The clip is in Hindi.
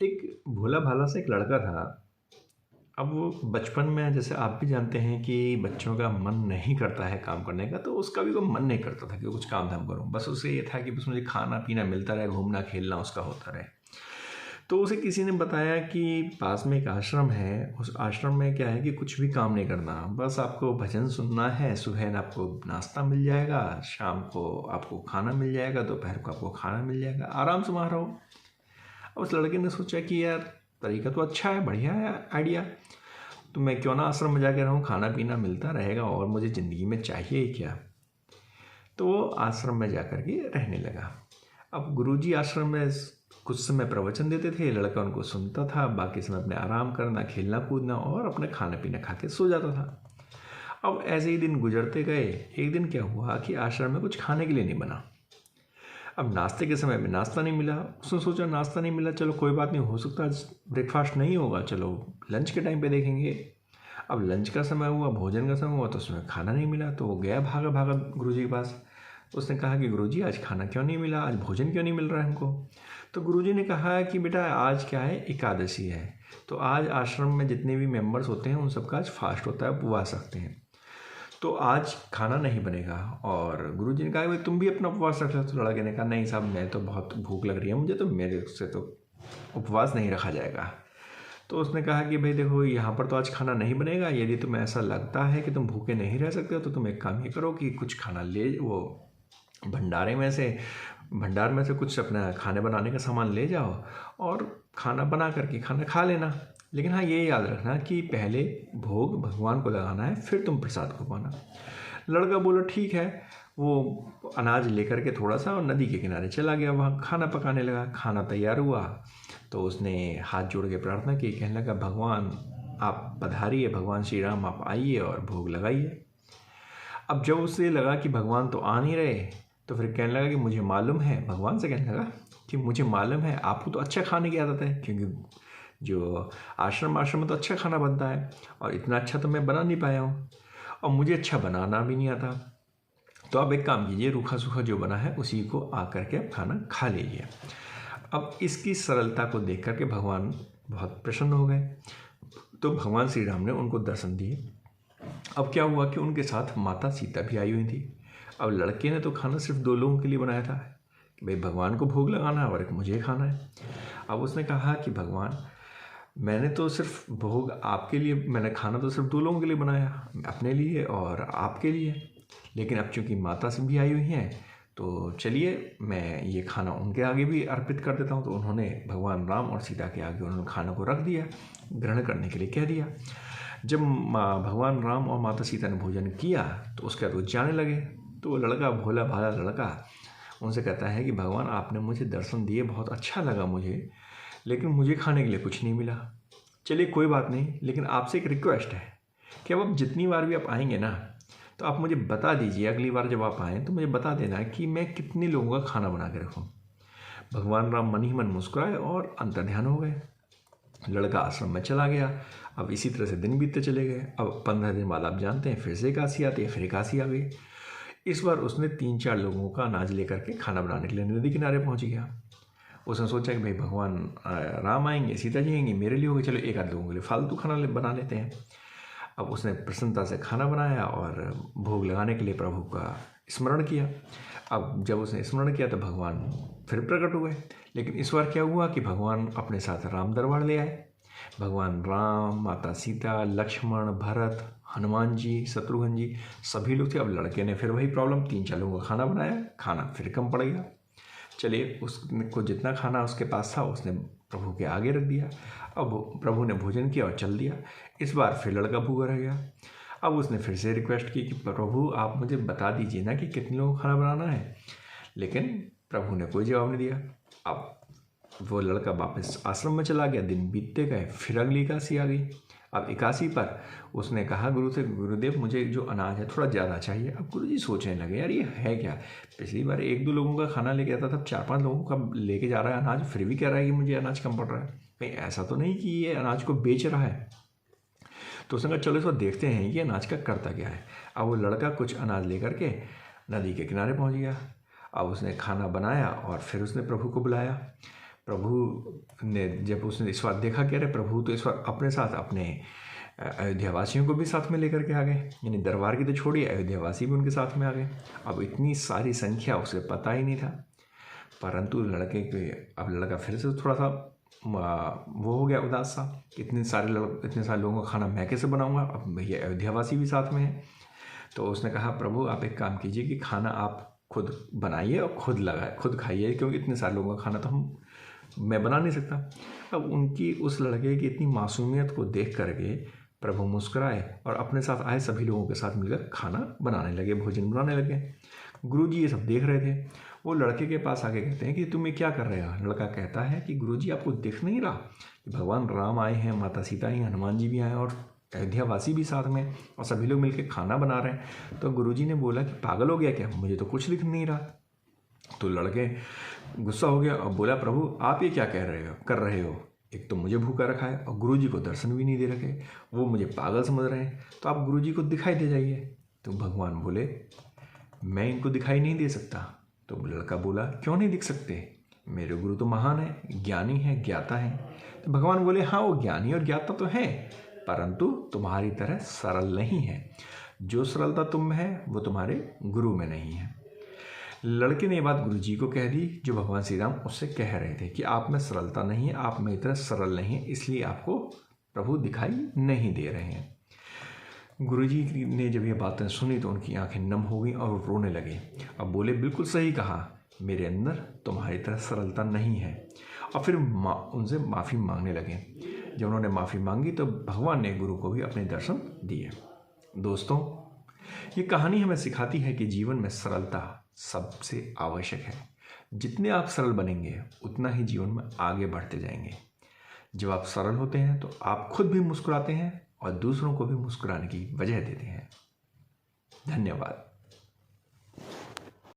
एक भोला भाला सा एक लड़का था। अब वो बचपन में, जैसे आप भी जानते हैं कि बच्चों का मन नहीं करता है काम करने का, तो उसका भी कोई मन नहीं करता था कि कुछ काम धाम करूं। बस उसे ये था कि बस मुझे खाना पीना मिलता रहे, घूमना खेलना उसका होता रहे। तो उसे किसी ने बताया कि पास में एक आश्रम है, उस आश्रम में क्या है कि कुछ भी काम नहीं करना, बस आपको भजन सुनना है। सुबह ना आपको नाश्ता मिल जाएगा, शाम को आपको खाना मिल जाएगा, दोपहर को आपको खाना मिल जाएगा, आराम से वहाँ रहो। अब उस लड़के ने सोचा कि यार, तरीका तो अच्छा है, बढ़िया है आइडिया। तो मैं क्यों ना आश्रम में जाके रहूँ, खाना पीना मिलता रहेगा और मुझे ज़िंदगी में चाहिए ही क्या। तो वो आश्रम में जा कर के रहने लगा। अब गुरुजी आश्रम में कुछ समय प्रवचन देते थे, लड़का उनको सुनता था, बाकी समय अपने आराम करना, खेलना कूदना और अपना खाना पीना खा के सो जाता था। अब ऐसे ही दिन गुजरते गए। एक दिन क्या हुआ कि आश्रम में कुछ खाने के लिए नहीं बना। अब नाश्ते के समय में नाश्ता नहीं मिला। उसने सोचा नाश्ता नहीं मिला, चलो कोई बात नहीं, हो सकता है ब्रेकफास्ट नहीं होगा, चलो लंच के टाइम पे देखेंगे। अब लंच का समय हुआ, भोजन का समय हुआ, तो उसमें खाना नहीं मिला। तो वो गया भागा भागा गुरुजी के पास। उसने कहा कि गुरुजी, आज खाना क्यों नहीं मिला, आज भोजन क्यों नहीं मिल रहा है हमको। तो गुरुजी ने कहा कि बेटा, आज क्या है, एकादशी है, तो आज आश्रम में जितने भी मेंबर्स होते हैं उन सबका आज फास्ट होता है, उपवास रखते हैं, तो आज खाना नहीं बनेगा। और गुरुजी ने कहा भाई तुम भी अपना उपवास रख लो। तो लड़के ने कहा नहीं साहब, मैं तो बहुत भूख लग रही है मुझे, तो मेरे से तो उपवास नहीं रखा जाएगा। तो उसने कहा कि भाई देखो, यहाँ पर तो आज खाना नहीं बनेगा, यदि तुम्हें ऐसा लगता है कि तुम भूखे नहीं रह सकते हो तो तुम एक काम ये करो कि कुछ खाना ले, वो भंडार में से कुछ अपना खाने बनाने का सामान ले जाओ और खाना बना करके खाना खा लेना। लेकिन हाँ, ये याद रखना कि पहले भोग भगवान को लगाना है, फिर तुम प्रसाद को पाना। लड़का बोला ठीक है। वो अनाज लेकर के थोड़ा सा और नदी के किनारे चला गया, वहाँ खाना पकाने लगा। खाना तैयार हुआ तो उसने हाथ जोड़ के प्रार्थना की, कहने लगा भगवान आप पधारिए, भगवान श्री राम आप आइए और भोग लगाइए। अब जब उसे लगा कि भगवान तो आ नहीं रहे, तो फिर कहने लगा कि मुझे मालूम है, भगवान से कहने लगा कि मुझे मालूम है आपको तो अच्छा खाने की आदत है, क्योंकि जो आश्रम में तो अच्छा खाना बनता है और इतना अच्छा तो मैं बना नहीं पाया हूँ, और मुझे अच्छा बनाना भी नहीं आता। तो आप एक काम कीजिए, रूखा सूखा जो बना है उसी को आकर के आप खाना खा लीजिए। अब इसकी सरलता को देख करके भगवान बहुत प्रसन्न हो गए। तो भगवान श्री राम ने उनको दर्शन दिए। अब क्या हुआ कि उनके साथ माता सीता भी आई हुई थी। अब लड़के ने तो खाना सिर्फ 2 लोगों के लिए बनाया था कि भाई भगवान को भोग लगाना है और एक मुझे खाना है। अब उसने कहा कि भगवान, मैंने तो सिर्फ भोग आपके लिए, मैंने खाना तो सिर्फ 2 लोगों के लिए बनाया, अपने लिए और आपके लिए, लेकिन अब चूंकि माता से भी आई हुई हैं तो चलिए मैं ये खाना उनके आगे भी अर्पित कर देता हूँ। तो उन्होंने भगवान राम और सीता के आगे उन्होंने खाना को रख दिया, ग्रहण करने के लिए कह दिया। जब भगवान राम और माता सीता ने भोजन किया तो उसके बाद वो जाने लगे। तो वो लड़का, भोला भाला लड़का, उनसे कहता है कि भगवान आपने मुझे दर्शन दिए, बहुत अच्छा लगा मुझे, लेकिन मुझे खाने के लिए कुछ नहीं मिला। चलिए कोई बात नहीं, लेकिन आपसे एक रिक्वेस्ट है कि अब आप जितनी बार भी आप आएंगे ना, तो आप मुझे बता दीजिए, अगली बार जब आप आएँ तो मुझे बता देना कि मैं कितने लोगों का खाना बना के रखूँ। भगवान राम मन ही मन मुस्कुराए और अंतर्ध्यान हो गए। लड़का आश्रम में चला गया। अब इसी तरह से दिन बीतते चले गए। अब 15 दिन बाद आप जानते हैं फिर से एकादशी आती है, फिर एकादशी आ गई। इस बार उसने 3-4 लोगों का अनाज लेकर के खाना बनाने के लिए नदी किनारे पहुंच गया। उसने सोचा कि भाई भगवान राम आएंगे, सीता जी आएंगे, मेरे लिए होगा, चलो एक आध लोगों के लिए फालतू खाना बना लेते हैं। अब उसने प्रसन्नता से खाना बनाया और भोग लगाने के लिए प्रभु का स्मरण किया। अब जब उसने स्मरण किया तो भगवान फिर प्रकट हुए। लेकिन इस बार क्या हुआ कि भगवान अपने साथ राम दरबार ले आए। भगवान राम, माता सीता, लक्ष्मण, भरत, हनुमान जी, शत्रुघ्न जी, सभी लोग थे। अब लड़के ने फिर वही प्रॉब्लम, 3-4 लोगों का खाना बनाया, खाना फिर कम पड़ गया। चलिए, उसको जितना खाना उसके पास था उसने प्रभु के आगे रख दिया। अब प्रभु ने भोजन किया और चल दिया। इस बार फिर लड़का भूखा रह गया। अब उसने फिर से रिक्वेस्ट की कि प्रभु आप मुझे बता दीजिए ना कि कितने लोगों को खाना बनाना है, लेकिन प्रभु ने कोई जवाब नहीं दिया। अब वो लड़का वापस आश्रम में चला गया। दिन बीतते गए, फिर अगली एकादशी आ गई। अब एकादशी पर उसने कहा गुरु से, गुरुदेव मुझे जो अनाज है थोड़ा ज़्यादा चाहिए। अब गुरु जी सोचने लगे, यार ये है क्या, पिछली बार 1-2 लोगों का खाना लेके आता था, 4-5 लोगों का लेके जा रहा है अनाज, फिर भी कह रहा है कि मुझे अनाज कम पड़ रहा है। कहीं ऐसा तो नहीं कि ये अनाज को बेच रहा है। तो उसने कहा चलो इस बार देखते हैं ये अनाज का करता क्या है। अब वो लड़का कुछ अनाज लेकर के नदी के किनारे पहुंच गया। अब उसने खाना बनाया और फिर उसने प्रभु को बुलाया। प्रभु ने जब उसने इस बार देखा कि अरे प्रभु तो इस बार अपने साथ अपने अयोध्यावासियों को भी साथ में लेकर के आ गए, यानी दरबार की तो छोड़िए अयोध्यावासी भी उनके साथ में आ गए। अब इतनी सारी संख्या उसे पता ही नहीं था, परंतु लड़के के अब लड़का फिर से थोड़ा सा वो हो गया उदास सा, इतने सारे लोगों का खाना मैं कैसे बनाऊंगा, अब भैया अयोध्यावासी भी साथ में है। तो उसने कहा प्रभु आप एक काम कीजिए कि खाना आप खुद बनाइए और खुद खाइए, क्योंकि इतने सारे लोगों का खाना तो मैं बना नहीं सकता। अब उनकी उस लड़के की इतनी मासूमियत को देख करके प्रभु मुस्कुराए और अपने साथ आए सभी लोगों के साथ मिलकर खाना बनाने लगे, भोजन बनाने लगे। गुरुजी ये सब देख रहे थे। वो लड़के के पास आके कहते हैं कि तुम ये क्या कर रहे हो। लड़का कहता है कि गुरुजी आपको दिख नहीं रहा कि भगवान राम आए हैं, माता सीता आई, हनुमान जी भी आए और अयोध्यावासी भी साथ में, और सभी लोग मिलकर खाना बना रहे हैं। तो गुरुजी ने बोला कि पागल हो गया क्या, मुझे तो कुछ दिख नहीं रहा। तो लड़के गुस्सा हो गया और बोला प्रभु आप ये क्या कर रहे हो, एक तो मुझे भूखा रखा है और गुरुजी को दर्शन भी नहीं दे रखे, वो मुझे पागल समझ रहे हैं, तो आप गुरुजी को दिखाई दे जाइए। तो भगवान बोले मैं इनको दिखाई नहीं दे सकता। तो लड़का बोला क्यों नहीं दिख सकते, मेरे गुरु तो महान है, ज्ञानी है, ज्ञाता है। तो भगवान बोले हाँ वो ज्ञानी और ज्ञाता तो है, परंतु तुम्हारी तरह सरल नहीं है। जो सरलता तुम में है वो तुम्हारे गुरु में नहीं है। लड़के ने ये बात गुरुजी को कह दी जो भगवान श्री राम उससे कह रहे थे कि आप में सरलता नहीं है, आप में इतना सरल नहीं है, इसलिए आपको प्रभु दिखाई नहीं दे रहे हैं। गुरुजी ने जब ये बातें सुनी तो उनकी आंखें नम हो गई और रोने लगे। अब बोले बिल्कुल सही कहा, मेरे अंदर तुम्हारी तरह सरलता नहीं है। और फिर उनसे माफ़ी मांगने लगे। जब उन्होंने माफ़ी मांगी तो भगवान ने गुरु को भी अपने दर्शन दिए। दोस्तों, ये कहानी हमें सिखाती है कि जीवन में सरलता सबसे आवश्यक है। जितने आप सरल बनेंगे उतना ही जीवन में आगे बढ़ते जाएंगे। जब आप सरल होते हैं तो आप खुद भी मुस्कुराते हैं और दूसरों को भी मुस्कुराने की वजह देते हैं। धन्यवाद।